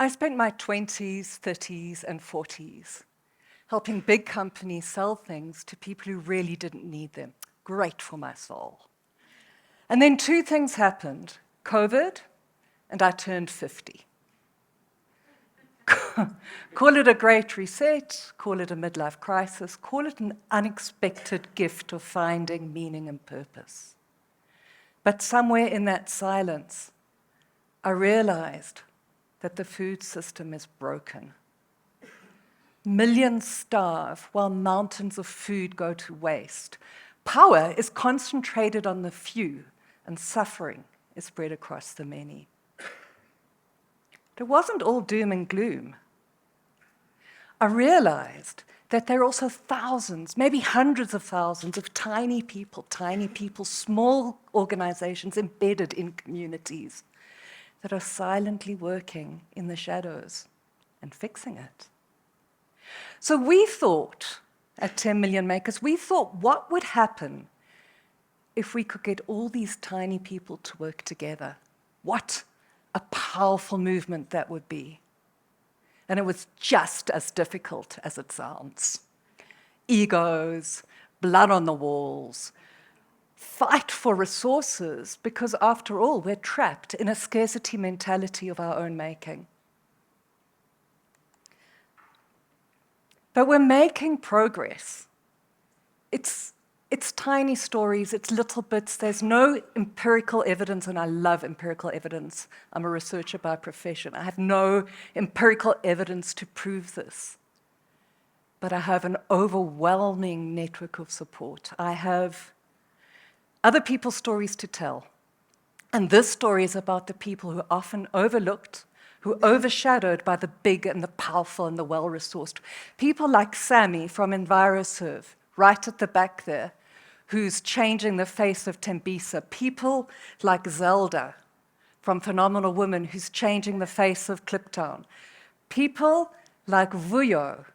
I spent my 20s, 30s, and 40s helping big companies sell things to people who really didn't need them. Great for my soul. And then two things happened, COVID, and I turned 50. Call it a great reset, call it a midlife crisis, call it an unexpected gift of finding meaning and purpose. But somewhere in that silence, I realized that the food system is broken. Millions starve while mountains of food go to waste. Power is concentrated on the few, and suffering is spread across the many. But it wasn't all doom and gloom. I realized that there are also thousands, maybe hundreds of thousands of tiny people, small organizations embedded in communities that are silently working in the shadows and fixing it. So we thought, at 10 Million Makers, we thought what would happen if we could get all these tiny people to work together. What a powerful movement that would be. And it was just as difficult as it sounds. Egos, blood on the walls, fight for resources, because after all, we're trapped in a scarcity mentality of our own making. But we're making progress. It's tiny stories, it's little bits. There's no empirical evidence, and I love empirical evidence. I'm a researcher by profession. I have no empirical evidence to prove this. But I have an overwhelming network of support. I have other people's stories to tell. And this story is about the people who are often overlooked, who are overshadowed by the big and the powerful and the well-resourced. People like Sammy from EnviroServe, right at the back there, who's changing the face of Tembisa. People like Zelda from Phenomenal Women, who's changing the face of Kliptown. People like Vuyo.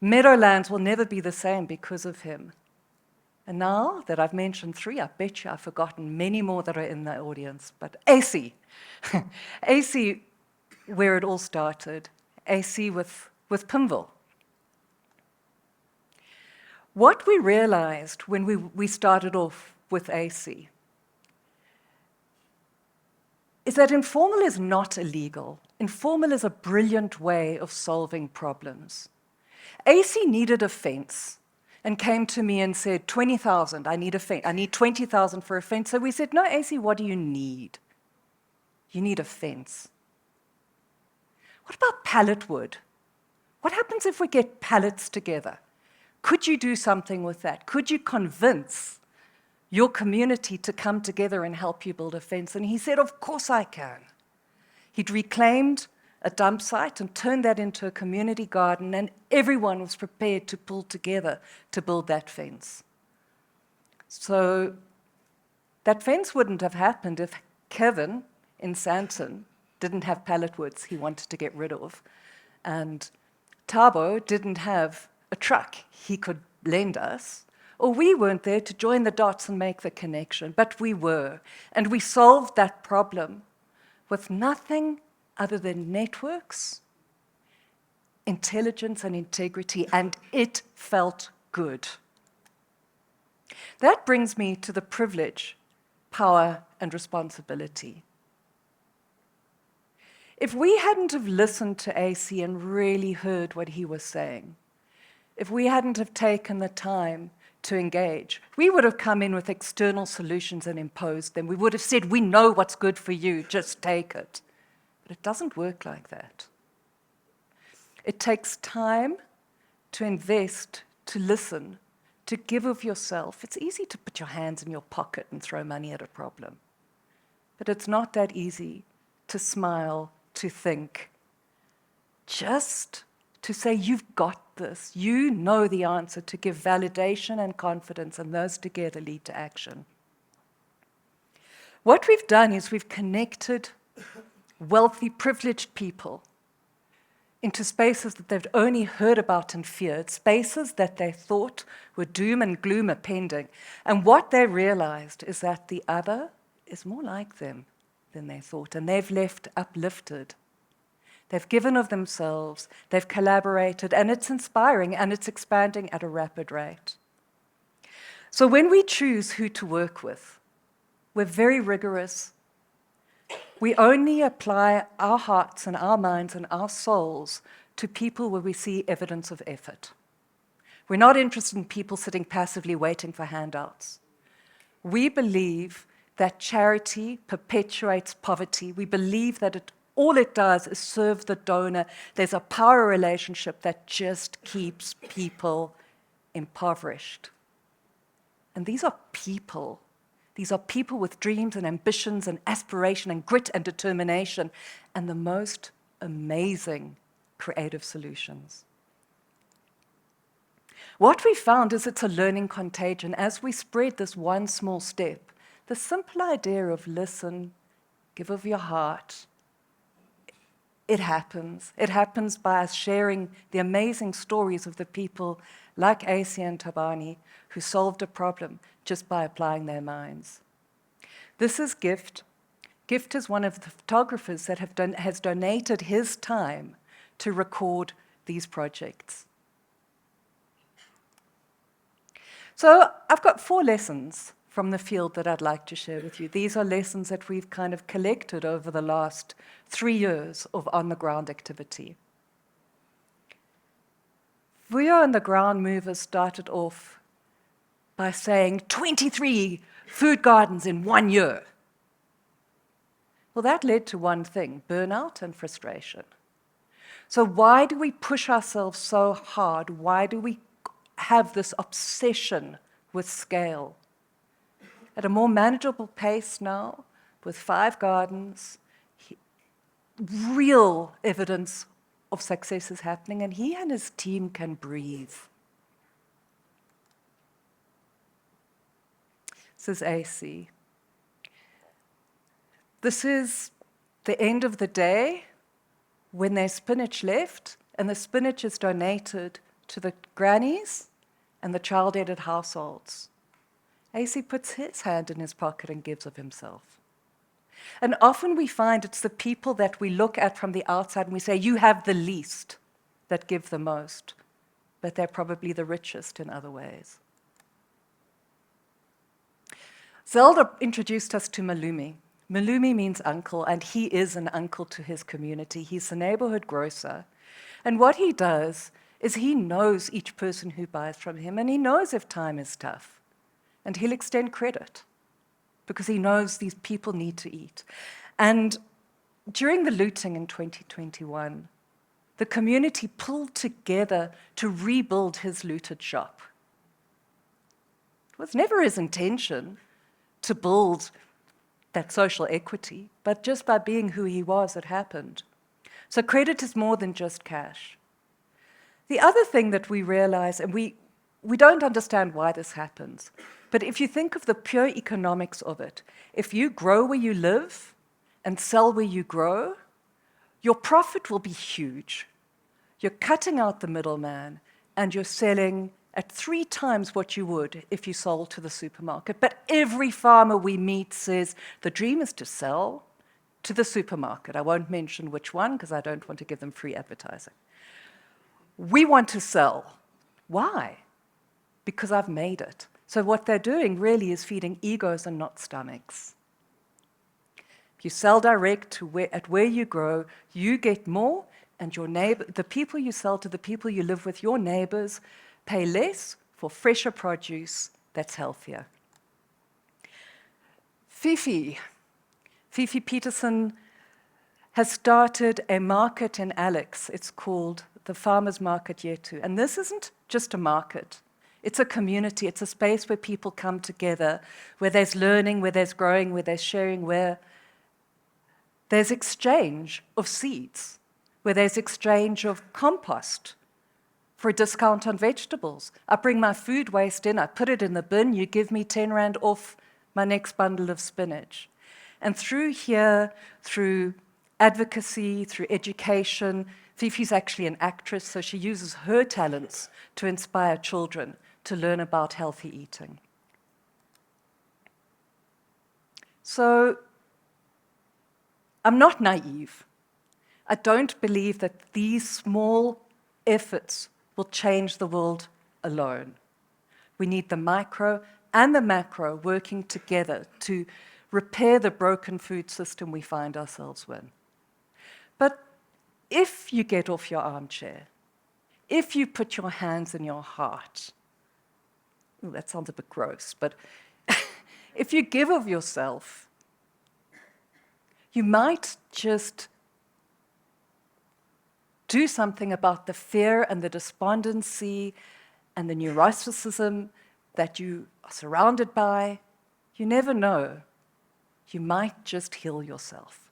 Meadowlands will never be the same because of him. And now that I've mentioned three, I bet you I've forgotten many more that are in the audience. But AC. AC, where it all started. AC with Pimville. What we realized when we started off with AC is that informal is not illegal. Informal is a brilliant way of solving problems. AC needed a fence and came to me and said, 20,000, I need a fence. I need 20,000 for a fence. So we said, no, AC, what do you need? You need a fence. What about pallet wood? What happens if we get pallets together? Could you do something with that? Could you convince your community to come together and help you build a fence? And he said, of course I can. He'd reclaimed a dump site and turned that into a community garden, and everyone was prepared to pull together to build that fence. So that fence wouldn't have happened if Kevin in Sandton didn't have pallet woods he wanted to get rid of, and Thabo didn't have a truck he could lend us, or we weren't there to join the dots and make the connection, but we were. And we solved that problem with nothing other than networks, intelligence, and integrity, and it felt good. That brings me to the privilege, power, and responsibility. If we hadn't have listened to AC and really heard what he was saying, if we hadn't have taken the time to engage, we would have come in with external solutions and imposed them. We would have said, we know what's good for you, just take it. But it doesn't work like that. It takes time to invest, to listen, to give of yourself. It's easy to put your hands in your pocket and throw money at a problem. But it's not that easy to smile, to think, just to say, you've got this, you know the answer, to give validation and confidence, and those together lead to action. What we've done is we've connected wealthy, privileged people into spaces that they've only heard about and feared, spaces that they thought were doom and gloom impending. And what they realized is that the other is more like them than they thought, and they've left uplifted. They've given of themselves, they've collaborated, and it's inspiring and it's expanding at a rapid rate. So when we choose who to work with, we're very rigorous. We only apply our hearts and our minds and our souls to people where we see evidence of effort. We're not interested in people sitting passively waiting for handouts. We believe that charity perpetuates poverty. We believe that all it does is serve the donor. There's a power relationship that just keeps people impoverished. And these are people. These are people with dreams and ambitions and aspiration and grit and determination and the most amazing creative solutions. What we found is it's a learning contagion. As we spread this one small step, the simple idea of listen, give of your heart, it happens. It happens by us sharing the amazing stories of the people like AC and Tabani who solved a problem just by applying their minds. This is Gift. Gift is one of the photographers that has donated his time to record these projects. So I've got 4 lessons from the field that I'd like to share with you. These are lessons that we've kind of collected over the last 3 years of on-the-ground activity. We on the ground movers started off by saying 23 food gardens in 1 year. Well, that led to one thing, burnout and frustration. So why do we push ourselves so hard? Why do we have this obsession with scale? At a more manageable pace now, with 5 gardens, real evidence of success is happening, and he and his team can breathe. This is AC. This is the end of the day when there's spinach left, and the spinach is donated to the grannies and the child-aided households. AC puts his hand in his pocket and gives of himself. And often we find it's the people that we look at from the outside and we say, you have the least, that give the most. But they're probably the richest in other ways. Zelda introduced us to Malumi. Malumi means uncle, and he is an uncle to his community. He's the neighborhood grocer. And what he does is he knows each person who buys from him, and he knows if time is tough. And he'll extend credit because he knows these people need to eat. And during the looting in 2021, the community pulled together to rebuild his looted shop. It was never his intention to build that social equity, but just by being who he was, it happened. So credit is more than just cash. The other thing that we realize, and we don't understand why this happens, but if you think of the pure economics of it, if you grow where you live and sell where you grow, your profit will be huge. You're cutting out the middleman, and you're selling at 3 times what you would if you sold to the supermarket. But every farmer we meet says the dream is to sell to the supermarket. I won't mention which one because I don't want to give them free advertising. We want to sell. Why? Because I've made it. So what they're doing really is feeding egos and not stomachs. If you sell direct to where you grow, you get more, and your neighbor, the people you sell to, the people you live with, your neighbors, pay less for fresher produce that's healthier. Fifi Peterson has started a market in Alex. It's called the Farmers Market Yetu. And this isn't just a market. It's a community. It's a space where people come together, where there's learning, where there's growing, where there's sharing, where there's exchange of seeds, where there's exchange of compost for a discount on vegetables. I bring my food waste in, I put it in the bin, you give me 10 Rand off my next bundle of spinach. And through here, through advocacy, through education, Fifi's actually an actress, so she uses her talents to inspire children to learn about healthy eating. So I'm not naive. I don't believe that these small efforts will change the world alone. We need the micro and the macro working together to repair the broken food system we find ourselves in. But if you get off your armchair, if you put your hands in your heart, ooh, that sounds a bit gross, but if you give of yourself, you might just do something about the fear and the despondency and the neuroticism that you are surrounded by. You never know. You might just heal yourself.